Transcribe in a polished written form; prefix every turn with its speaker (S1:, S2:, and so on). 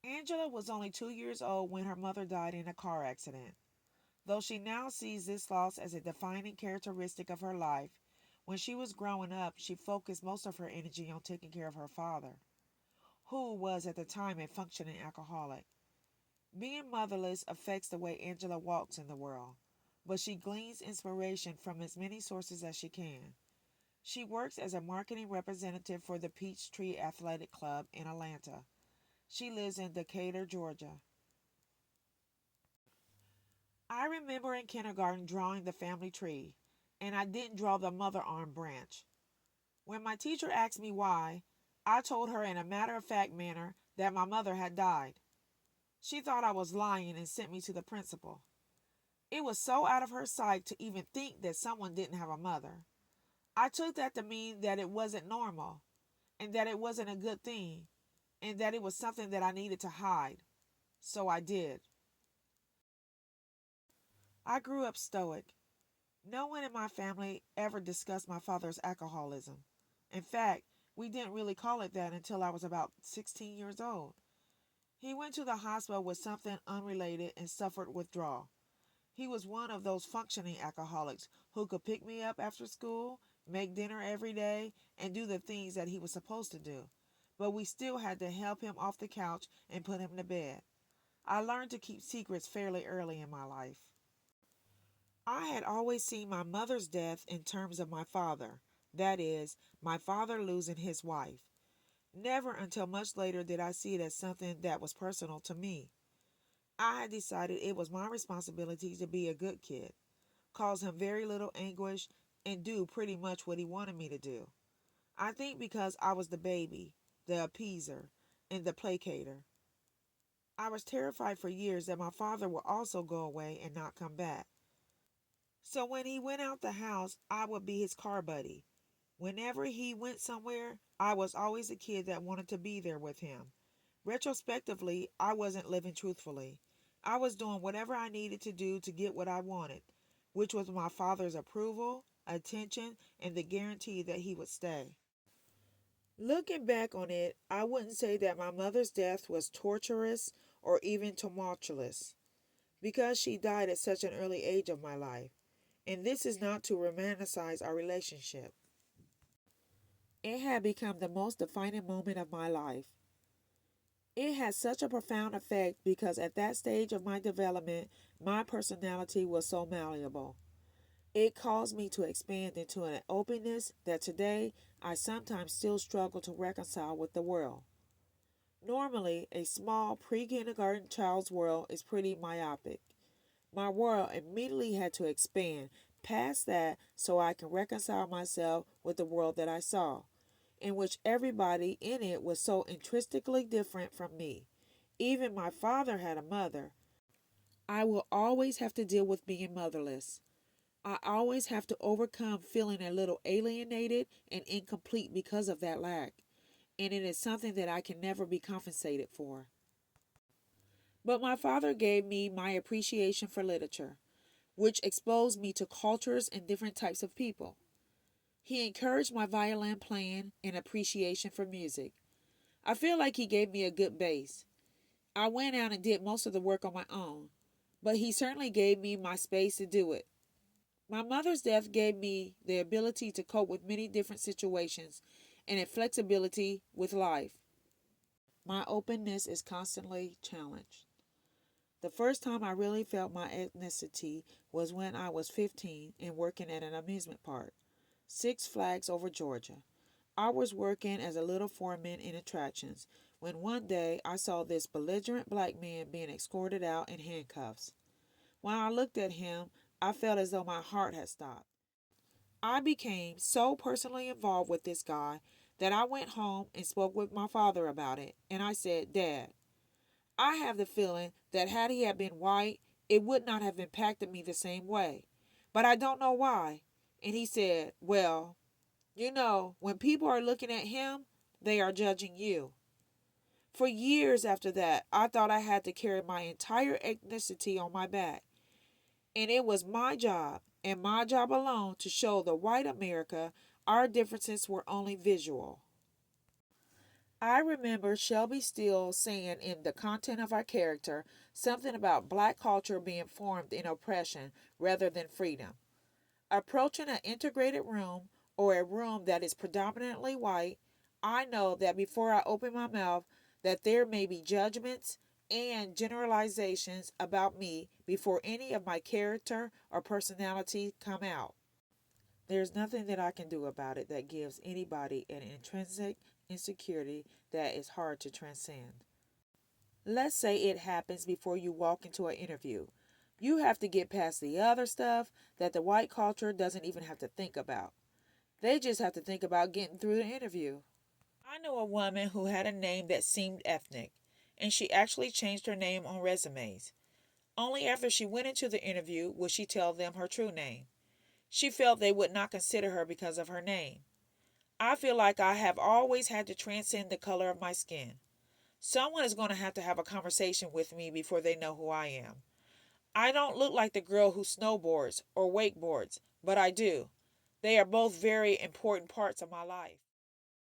S1: Angela was only 2 years old when her mother died in a car accident. Though she now sees this loss as a defining characteristic of her life, when she was growing up, she focused most of her energy on taking care of her father, who was at the time a functioning alcoholic. Being motherless affects the way Angela walks in the world, but she gleans inspiration from as many sources as she can. She works as a marketing representative for the Peachtree Athletic Club in Atlanta. She lives in Decatur, Georgia. I remember in kindergarten drawing the family tree, and I didn't draw the mother arm branch. When my teacher asked me why, I told her in a matter of fact manner that my mother had died. She thought I was lying and sent me to the principal. It was so out of her sight to even think that someone didn't have a mother. I took that to mean that it wasn't normal, and that it wasn't a good thing, and that it was something that I needed to hide. So I did. I grew up stoic. No one in my family ever discussed my father's alcoholism. In fact, we didn't really call it that until I was about 16 years old. He went to the hospital with something unrelated and suffered withdrawal. He was one of those functioning alcoholics who could pick me up after school, make dinner every day, and do the things that he was supposed to do. But we still had to help him off the couch and put him to bed. I learned to keep secrets fairly early in my life. I had always seen my mother's death in terms of my father, that is, my father losing his wife. Never until much later did I see it as something that was personal to me. I had decided it was my responsibility to be a good kid, cause him very little anguish, and do pretty much what he wanted me to do. I think because I was the baby, the appeaser, and the placater. I was terrified for years that my father would also go away and not come back. So when he went out the house, I would be his car buddy. Whenever he went somewhere, I was always the kid that wanted to be there with him. Retrospectively, I wasn't living truthfully. I was doing whatever I needed to do to get what I wanted, which was my father's approval, attention, and the guarantee that he would stay. Looking back on it, I wouldn't say that my mother's death was torturous or even tumultuous, because she died at such an early age of my life. And this is not to romanticize our relationship. It had become the most defining moment of my life. It had such a profound effect because at that stage of my development, my personality was so malleable. It caused me to expand into an openness that today I sometimes still struggle to reconcile with the world. Normally, a small pre kindergarten child's world is pretty myopic. My world immediately had to expand past that so I can reconcile myself with the world that I saw, in which everybody in it was so intrinsically different from me. Even my father had a mother. I will always have to deal with being motherless. I always have to overcome feeling a little alienated and incomplete because of that lack, and it is something that I can never be compensated for. But my father gave me my appreciation for literature, which exposed me to cultures and different types of people. He encouraged my violin playing and appreciation for music. I feel like he gave me a good base. I went out and did most of the work on my own, but he certainly gave me my space to do it. My mother's death gave me the ability to cope with many different situations and a flexibility with life. My openness is constantly challenged. The first time I really felt my ethnicity was when I was 15 and working at an amusement park, Six Flags over Georgia. I was working as a little foreman in attractions when one day I saw this belligerent black man being escorted out in handcuffs. When I looked at him, I felt as though my heart had stopped. I became so personally involved with this guy that I went home and spoke with my father about it, and I said, Dad, I have the feeling that had he had been white, it would not have impacted me the same way. But I don't know why. And he said, Well, when people are looking at him, they are judging you. For years after that, I thought I had to carry my entire ethnicity on my back. And it was my job, and my job alone, to show the white America our differences were only visual. I remember Shelby Steele saying in the content of our character something about black culture being formed in oppression rather than freedom. Approaching an integrated room or a room that is predominantly white, I know that before I open my mouth that there may be judgments and generalizations about me before any of my character or personality come out. There's nothing that I can do about it that gives anybody an intrinsic insecurity that is hard to transcend. Let's say it happens before you walk into an interview. You have to get past the other stuff that the white culture doesn't even have to think about. They just have to think about getting through the interview. I know a woman who had a name that seemed ethnic, and she actually changed her name on resumes. Only after she went into the interview would she tell them her true name. She felt they would not consider her because of her name. I feel like I have always had to transcend the color of my skin. Someone is going to have a conversation with me before they know who I am. I don't look like the girl who snowboards or wakeboards, but I do. They are both very important parts of my life.